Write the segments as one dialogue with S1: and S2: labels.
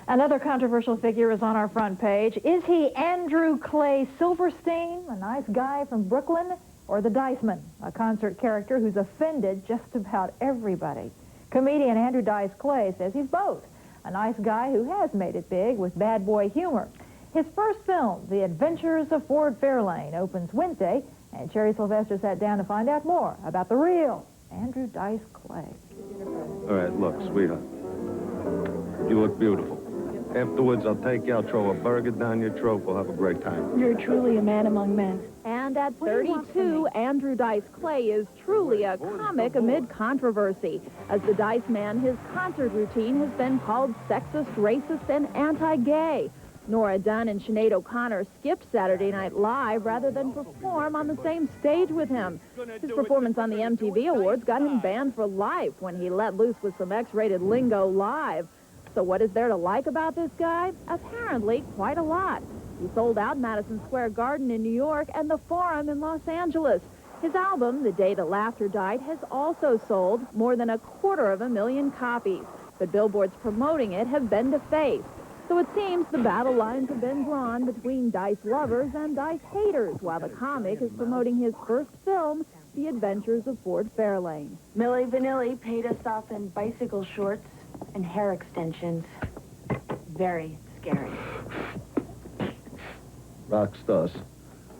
S1: Another controversial figure is on our front page. Is he Andrew Clay Silverstein, a nice guy from Brooklyn, or the Dice Man, a concert character who's offended just about everybody? Comedian Andrew Dice Clay says he's both, a nice guy who has made it big with bad boy humor. His first film, The Adventures of Ford Fairlane, opens Wednesday, and Sherry Sylvester sat down to find out more about the real Andrew Dice Clay.
S2: All right, look, sweetheart. You look beautiful. Afterwards, I'll take you out, throw a burger down your throat. We'll have a great time.
S3: You're truly a man among men.
S4: And at 32, Andrew Dice Clay is truly a comic amid controversy. As the Dice Man, his concert routine has been called sexist, racist, and anti-gay. Nora Dunn and Sinead O'Connor skipped Saturday Night Live rather than perform on the same stage with him. His performance on the MTV Awards got him banned for life when he let loose with some X-rated lingo live. So what is there to like about this guy? Apparently, quite a lot. He sold out Madison Square Garden in New York and the Forum in Los Angeles. His album, The Day That Laughter Died, has also sold more than 250,000 copies. But billboards promoting it have been defaced. So it seems the battle lines have been drawn between Dice lovers and Dice haters, while the comic is promoting his first film, The Adventures of Ford Fairlane.
S3: Milli Vanilli paid us off in bicycle shorts and hair extensions. Very scary.
S2: Rock stars.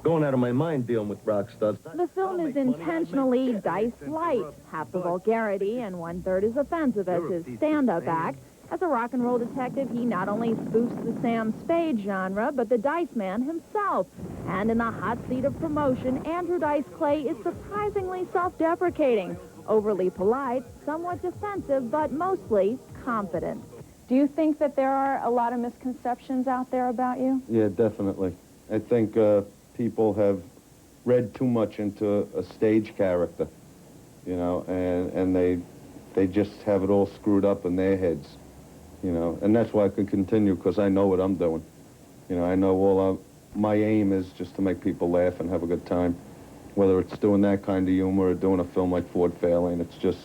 S2: Going out of my mind dealing with rock stars.
S4: The film is intentionally Dice-light. Half the vulgarity and one-third is offensive as his stand-up act. As a rock and roll detective, he not only spoofs the Sam Spade genre, but the Dice Man himself. And in the hot seat of promotion, Andrew Dice Clay is surprisingly self-deprecating, overly polite, somewhat defensive, but mostly confident.
S5: Do you think that there are a lot of misconceptions out there about you?
S2: Yeah, definitely. I think people have read too much into a stage character, you know, and they just have it all screwed up in their heads, you know, and that's why I can continue, because I know what I'm doing. You know, I know my aim is just to make people laugh and have a good time. Whether it's doing that kind of humor or doing a film like Ford Fairlane, it's just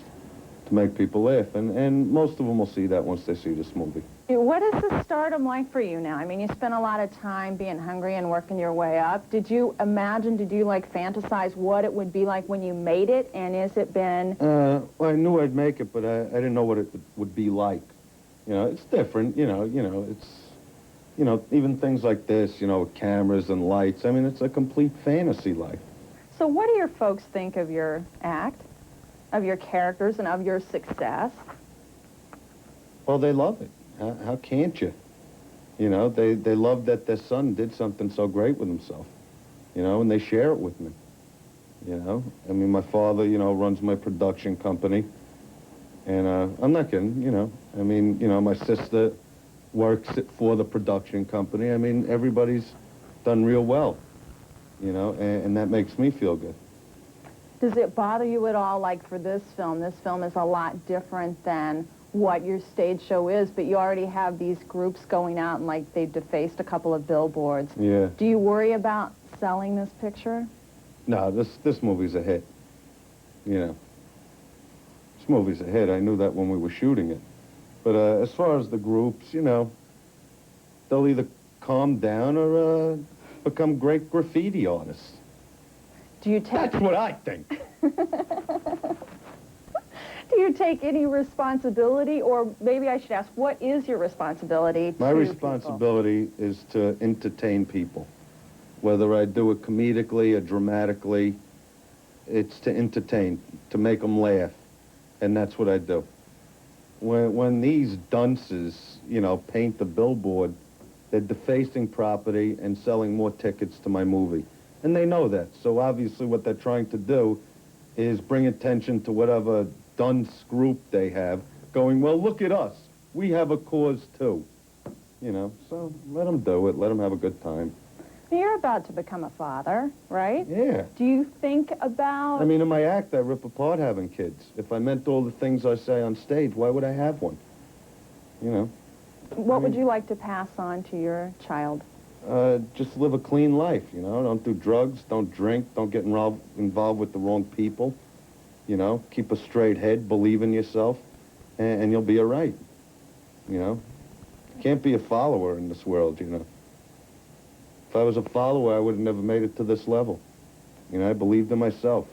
S2: to make people laugh. And most of them will see that once they see this movie.
S5: What is the stardom like for you now? I mean, you spent a lot of time being hungry and working your way up. Did you like fantasize what it would be like when you made it? And has it been...
S2: Well, I knew I'd make it, but I didn't know what it would be like. You know, it's different, you know, it's, you know, even things like this, you know, with cameras and lights. I mean, it's a complete fantasy life.
S5: So what do your folks think of your act, of your characters, and of your success?
S2: Well, they love it. How can't you? You know, they love that their son did something so great with himself, you know, and they share it with me, you know. I mean, my father, you know, runs my production company, and I'm not kidding, you know. I mean, you know, my sister works for the production company. I mean, everybody's done real well, you know, and that makes me feel good.
S5: Does it bother you at all, like for this film? This film is a lot different than what your stage show is, but you already have these groups going out and like they've defaced a couple of billboards.
S2: Yeah.
S5: Do you worry about selling this picture?
S2: No, this movie's a hit, you know. This movie's a hit. I knew that when we were shooting it. But as far as the groups, you know, they'll either calm down or become great graffiti artists.
S5: Do you take...
S2: That's what I think.
S5: Do you take any responsibility, or maybe I should ask, what is your responsibility
S2: My responsibility is to entertain people. Whether I do it comedically or dramatically, it's to entertain, to make them laugh, and that's what I do. When these dunces, you know, paint the billboard, they're defacing property and selling more tickets to my movie. And they know that, so obviously what they're trying to do is bring attention to whatever dunce group they have, going, well, look at us. We have a cause, too. You know, so let them do it. Let them have a good time.
S5: You're about to become a father, right?
S2: Yeah.
S5: Do you think about...
S2: I mean, in my act, I rip apart having kids. If I meant all the things I say on stage, why would I have one? You know?
S5: What would you like to pass on to your child?
S2: Just live a clean life, you know? Don't do drugs, don't drink, don't get involved with the wrong people. You know, keep a straight head, believe in yourself, and you'll be all right. You know, Can't be a follower in this world, you know. If I was a follower, I would have never made it to this level. You know, I believed in myself.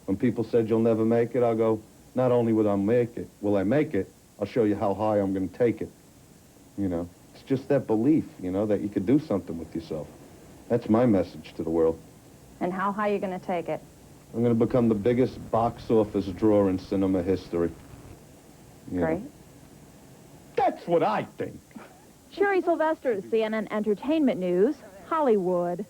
S2: When people said you'll never make it, I'll go, not only will I make it, I'll show you how high I'm going to take it. You know, it's just that belief, you know, that you could do something with yourself. That's my message to the world.
S5: And how high are you going to take it?
S2: I'm going to become the biggest box office drawer in cinema history. You know.
S5: Great.
S2: That's what I think.
S4: Sherry Sylvester, CNN Entertainment News, Hollywood.